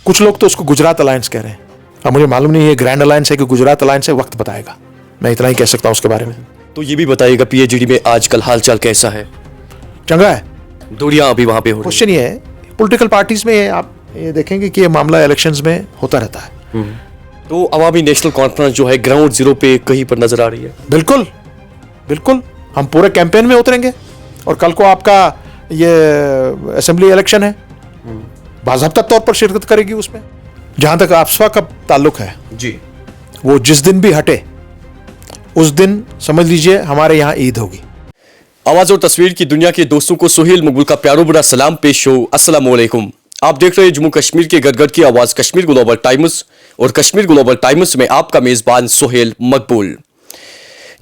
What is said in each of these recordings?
कुछ लोग तो उसको गुजरात अलायंस कह रहे हैं। अब मुझे मालूम नहीं है ग्रैंड अलायंस है कि गुजरात अलायंस है, वक्त बताएगा। मैं इतना ही कह सकता हूं उसके बारे में। तो ये भी बताइएगा पीएचडी में आजकल हालचाल कैसा है? चंगा है। दूरियां अभी वहां पे हो रही क्वेश्चन ये है, पॉलिटिकल पार्टीज में आप ये देखेंगे कि ये मामला इलेक्शंस में होता रहता है। तो अवामी नेशनल कॉन्फ्रेंस जो है ग्राउंड जीरो पे कहीं पर नजर आ रही है। बिल्कुल बिल्कुल, हम पूरे कैंपेन में उतरेंगे। और कल को आपका ये असेंबली इलेक्शन है, बाज़ाब्ता तौर पर शिरकत करेगी उसमें। जहां तक आफ्सपा का ताल्लुक है जी, वो जिस दिन भी हटे उस दिन समझ लीजिए हमारे यहाँ ईद होगी। आवाज और तस्वीर की दुनिया के दोस्तों को सुहेल मकबूल का प्यारो बड़ा सलाम पेश हो। अस्सलाम वालेकुम। आप देख रहे हैं जम्मू कश्मीर के गदगद की आवाज कश्मीर ग्लोबल टाइम्स, और कश्मीर ग्लोबल टाइम्स में आपका मेजबान सुहेल मकबूल।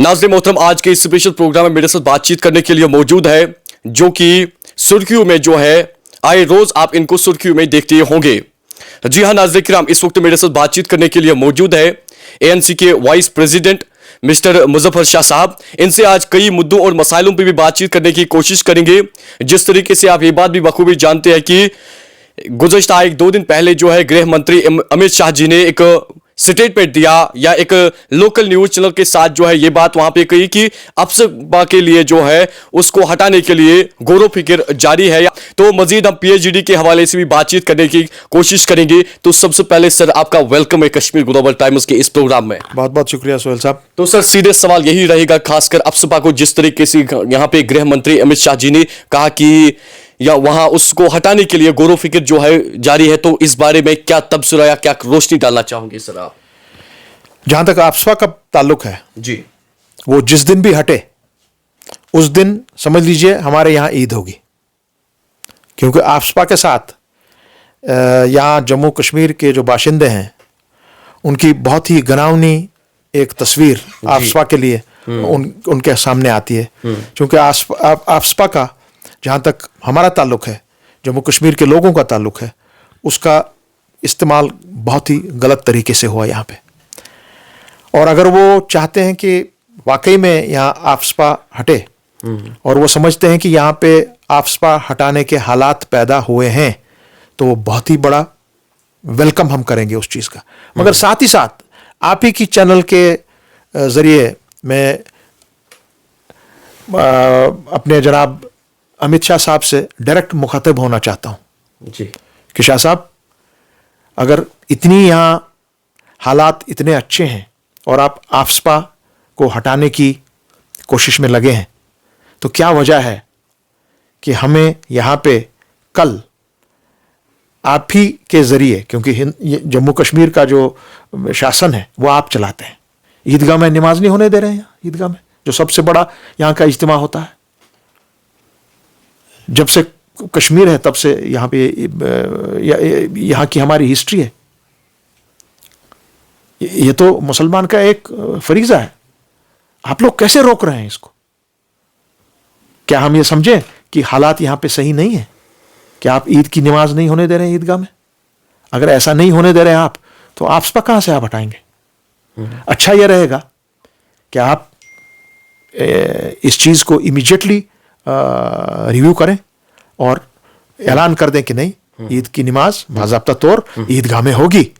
नाज़रीन मोहतरम, आज के इस स्पेशल प्रोग्राम में मेरे साथ बातचीत करने के लिए मौजूद है जो कि सुर्खियों में जो है आए रोज आप इनको सुर्खियों में देखते होंगे। जी हाँ नाज़रीन किराम, इस वक्त मेरे साथ बातचीत करने के लिए मौजूद है एएनसी के vice president mister Muzaffar Shah साहब। इनसे आज कई मुद्दों और मसाइलों पर भी बातचीत करने की कोशिश करेंगे। जिस तरीके से आप ये बात भी बखूबी जानते हैं कि गुज़श्ता 1-2 दिन पहले जो है गृह मंत्री अमित शाह जी ने एक स्टेटमेंट दिया या एक लोकल न्यूज चैनल के साथ जो है ये बात वहां पे कही कि आफ्सपा के लिए जो है उसको हटाने के लिए गौर फिक्र जारी है। तो मजीद हम पीएचडी के हवाले से भी बातचीत करने की कोशिश करेंगे। तो सबसे पहले सर आपका वेलकम है कश्मीर ग्लोबल टाइम्स के इस प्रोग्राम में। बहुत बहुत शुक्रिया सोहेल साहब। तो सर सीधे सवाल यही रहेगा, खासकर आफ्सपा को जिस तरीके से यहाँ पे गृह मंत्री अमित शाह जी ने कहा कि या वहां उसको हटाने के लिए गौर फिक्र जो है जारी है, तो इस बारे में क्या तबसरा या क्या रोशनी डालना चाहोगे सर आप? जहां तक आफ्सपा का ताल्लुक है जी, वो जिस दिन भी हटे उस दिन समझ लीजिए हमारे यहाँ ईद होगी। क्योंकि आफ्सपा के साथ यहाँ जम्मू कश्मीर के जो बाशिंदे हैं उनकी बहुत ही घिनौनी एक तस्वीर आफ्सपा के लिए उनके सामने आती है। क्योंकि आफ्सपा का जहाँ तक हमारा ताल्लुक है, जम्मू कश्मीर के लोगों का ताल्लुक है, उसका इस्तेमाल बहुत ही गलत तरीके से हुआ यहाँ पे। और अगर वो चाहते हैं कि वाकई में यहाँ आफ्सपा हटे और वो समझते हैं कि यहाँ पे आफ्सपा हटाने के हालात पैदा हुए हैं, तो वो बहुत ही बड़ा वेलकम हम करेंगे उस चीज़ का। मगर साथ ही साथ आप ही की चैनल के ज़रिए मैं अपने जनाब अमित शाह साहब से डायरेक्ट मुखातिब होना चाहता हूँ जी कि शाह साहब, अगर इतनी यहाँ हालात इतने अच्छे हैं और आप आफ्सपा को हटाने की कोशिश में लगे हैं, तो क्या वजह है कि हमें यहाँ पे कल आप ही के ज़रिए, क्योंकि जम्मू कश्मीर का जो शासन है वो आप चलाते हैं, ईदगाह में नमाज नहीं होने दे रहे हैं। यहाँ ईदगाह में जो सबसे बड़ा यहाँ का इज्तिमा होता है, जब से कश्मीर है तब से यहाँ पे यहाँ की हमारी हिस्ट्री है। ये तो मुसलमान का एक फरीजा है। आप लोग कैसे रोक रहे हैं इसको? क्या हम ये समझें कि हालात यहाँ पे सही नहीं है? क्या आप ईद की नमाज नहीं होने दे रहे हैं ईदगाह में? अगर ऐसा नहीं होने दे रहे हैं आप, तो आफ्सपा कहाँ से आप हटाएंगे? अच्छा यह रहेगा कि आप इस चीज़ को इमीडिएटली रिव्यू करें और ऐलान कर दें कि नहीं, ईद की नमाज बाज़ाब्ता तौर ईदगाह में होगी।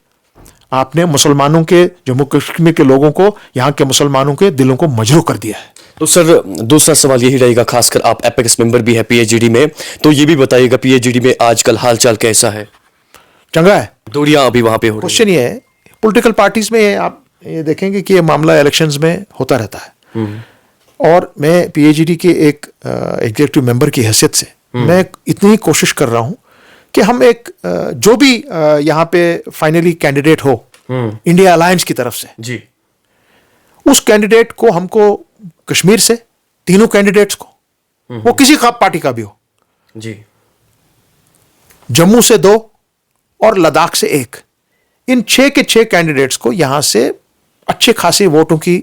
आपने मुसलमानों के, जम्मू कश्मीर के लोगों को, यहाँ के मुसलमानों के दिलों को मजरूह कर दिया है। तो सर दूसरा सवाल यही रहेगा, खासकर आप एपेक्स मेंबर भी है पीएचडी में, तो ये भी बताइएगा पीएचडी में आजकल हालचाल कैसा है? चंगा है। दूरियां अभी वहां पे हो रही क्वेश्चन ये है, पॉलिटिकल पार्टीज में आप ये देखेंगे कि ये मामला इलेक्शंस में होता रहता है। और मैं पीएचडी के एक एग्जीक्यूटिव मेंबर की हैसियत से मैं इतनी कोशिश कर रहा हूं कि हम एक जो भी यहाँ पे फाइनली कैंडिडेट हो इंडिया अलायंस की तरफ से, जी, उस कैंडिडेट को हमको कश्मीर से, तीनों कैंडिडेट्स को, वो किसी पार्टी का भी हो, जी, जम्मू से 2 और लद्दाख से 1, इन 6 के 6 कैंडिडेट्स को यहां से अच्छे खासे वोटों की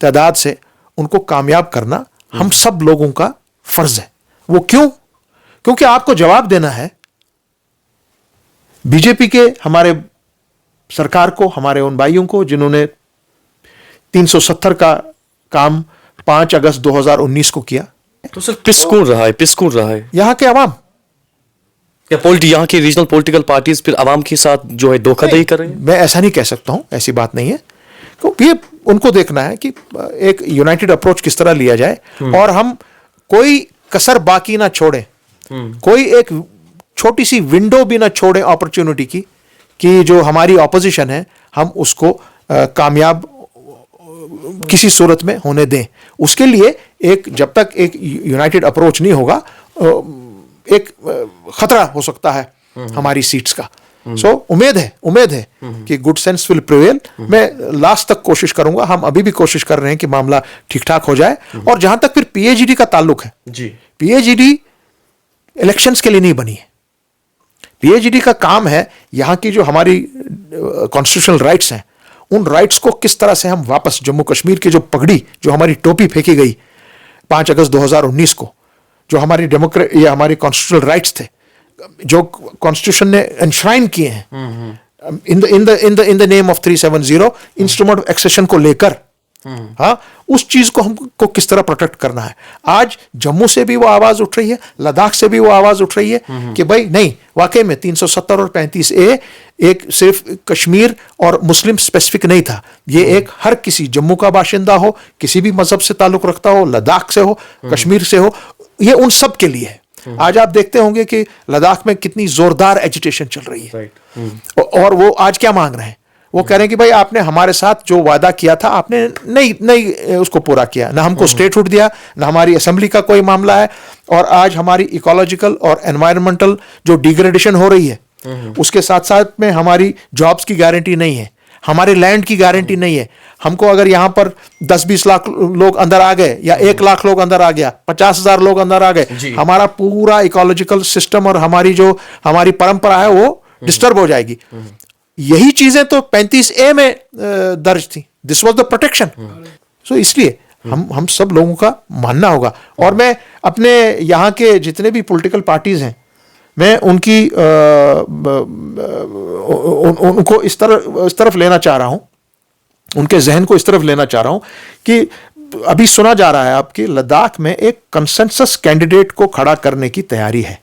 तादाद से उनको कामयाब करना हम सब लोगों का फर्ज है। वो क्यों? क्योंकि आपको जवाब देना है बीजेपी के हमारे सरकार को, हमारे उन भाइयों को जिन्होंने 370 का काम 5 अगस्त 2019 को किया। तो सर पिस कौन रहा है? पिस कौन रहा है? यहां के अवाम, क्या यहाँ की रीजनल पॉलिटिकल पार्टीज फिर आवाम के साथ जो है धोखाधड़ी कर रही हैं? मैं ऐसा नहीं कह सकता हूं, ऐसी बात नहीं है। तो ये उनको देखना है कि एक यूनाइटेड अप्रोच किस तरह लिया जाए और हम कोई कसर बाकी ना छोड़ें, कोई एक छोटी सी विंडो भी ना छोड़ें अपॉर्चुनिटी की कि जो हमारी ऑपोजिशन है हम उसको कामयाब किसी सूरत में होने दें। उसके लिए एक जब तक एक यूनाइटेड अप्रोच नहीं होगा एक खतरा हो सकता है हमारी सीट्स का। सो उम्मीद है कि गुड सेंस विल प्रिवेल। मैं लास्ट तक कोशिश करूंगा, हम अभी भी कोशिश कर रहे हैं कि मामला ठीक ठाक हो जाए। और जहां तक फिर पीएचईडी का ताल्लुक है जी, पीएचईडी इलेक्शंस के लिए नहीं बनी है। पीएचईडी का काम है यहाँ की जो हमारी कॉन्स्टिट्यूशनल राइट्स हैं उन राइट्स को किस तरह से हम वापस जम्मू कश्मीर की जो पगड़ी, जो हमारी टोपी फेंकी गई 5 अगस्त 2019 को, जो हमारी या हमारी कॉन्स्टिट्यूशनल राइट्स थे जो कॉन्स्टिट्यूशन ने एनश्राइन किए हैं in the name of 370 instrument of accession को लेकर, हाँ, उस चीज को हमको किस तरह प्रोटेक्ट करना है। आज जम्मू से भी वो आवाज उठ रही है, लद्दाख से भी वो आवाज उठ रही है कि भाई नहीं, वाकई में 370 और 35A एक सिर्फ कश्मीर और मुस्लिम स्पेसिफिक नहीं था, ये एक हर किसी जम्मू का बाशिंदा हो, किसी भी मजहब से ताल्लुक रखता हो, लद्दाख से हो, कश्मीर से हो, ये उन सब के लिए है। आज आप देखते होंगे कि लद्दाख में कितनी जोरदार एजिटेशन चल रही है। और वो आज क्या मांग रहे हैं? वो कह रहे हैं कि भाई आपने हमारे साथ जो वादा किया था आपने नहीं उसको पूरा किया, ना हमको स्टेटहुड दिया, ना हमारी असेंबली का कोई मामला है। और आज हमारी इकोलॉजिकल और एनवायरमेंटल जो डिग्रेडेशन हो रही है उसके साथ साथ में हमारी जॉब्स की गारंटी नहीं है, हमारे लैंड की गारंटी नहीं है। हमको अगर यहां पर 10-20 लाख लोग अंदर आ गए या 1 लाख लोग अंदर आ गया, 50,000 लोग अंदर आ गए, हमारा पूरा इकोलॉजिकल सिस्टम और हमारी परंपरा है वो डिस्टर्ब हो जाएगी। यही चीजें तो 35A में दर्ज थी। This was the protection. So इसलिए हम सब लोगों का मानना होगा। और मैं अपने यहाँ के जितने भी पॉलिटिकल पार्टीज हैं मैं उनको इस तरफ लेना चाह रहा हूं, उनके जहन को इस तरफ लेना चाह रहा हूं कि अभी सुना जा रहा है आपकी लद्दाख में एक कंसेंसस कैंडिडेट को खड़ा करने की तैयारी है।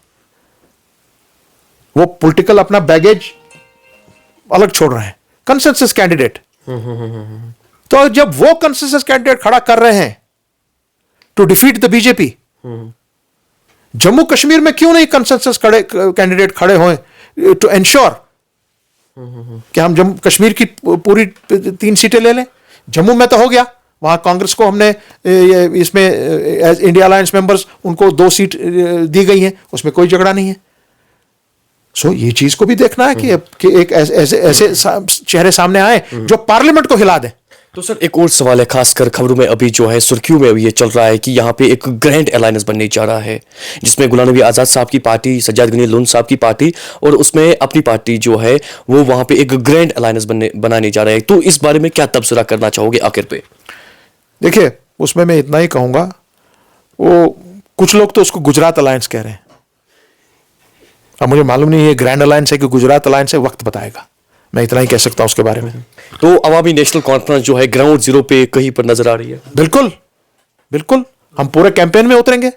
वो पॉलिटिकल अपना बैगेज अलग छोड़ रहे हैं, कंसेंसस कैंडिडेट। तो जब वो कंसेंसस कैंडिडेट खड़ा कर रहे हैं to defeat the BJP, Jammu Kashmir में क्यों नहीं कंसेंसस कैंडिडेट खड़े हुए टू एंश्योर कि हम जम्मू कश्मीर की पूरी 3 सीटें ले लें? जम्मू में तो हो गया, वहां कांग्रेस को हमने इसमें एज इंडिया अलायंस मेंबर्स उनको 2 सीट दी गई हैं, उसमें कोई झगड़ा नहीं है। सो ये चीज को भी देखना है कि एक ऐसे चेहरे सामने आए जो पार्लियामेंट को हिला दें। तो सर एक और सवाल है, खासकर खबरों में अभी जो है सुर्खियों में ये चल रहा है कि यहाँ पे एक ग्रैंड अलायंस बनने जा रहा है जिसमें गुलाम नबी आज़ाद साहब की पार्टी, सज्जाद गनी लुन साहब की पार्टी और उसमें अपनी पार्टी जो है वो वहाँ पे एक ग्रैंड अलायंस बनाने जा रहा है। तो इस बारे में क्या तबसरा करना चाहोगे आखिर पे? देखिए, उसमें मैं इतना ही कहूंगा, वो कुछ लोग तो उसको गुजरात अलायंस कह रहे हैं। अब मुझे मालूम नहीं ये ग्रैंड अलायंस है कि गुजरात अलायंस है, वक्त बताएगा। मैं इतना ही कह सकता हूं उसके बारे में। तो अवामी नेशनल कॉन्फ्रेंस जो है ग्राउंड जीरो पे कहीं पर नजर आ रही है? बिल्कुल बिल्कुल, हम पूरे कैंपेन में उतरेंगे।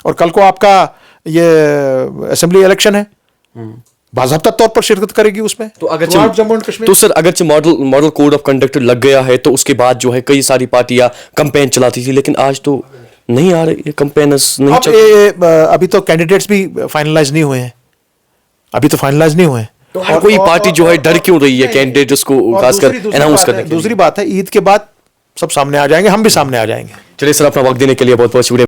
और कल को आपका ये असेंबली इलेक्शन है, बाज़ाब्ता तौर पर शिरकत करेगी उसमें। तो अगर जम्मू एंड कश्मीर तो सर अगरचे मॉडल कोड ऑफ कंडक्ट लग गया है तो उसके बाद जो है कई सारी पार्टियां कैंपेन चलाती थी, लेकिन आज तो नहीं आ रही कैंपेनर्स नहीं चल। अभी तो कैंडिडेट्स भी फाइनलाइज नहीं हुए हैं, अभी तो फाइनलाइज नहीं हुए हैं। तो हर कोई पार्टी जो है डर क्यों रही है कैंडिडेट्स को खासकर अनाउंस करने? दूसरी बात है, ईद के बाद सब सामने आ जाएंगे, हम भी सामने आ जाएंगे। चलिए सर, अपना वक्त देने के लिए बहुत बहुत शुक्रिया।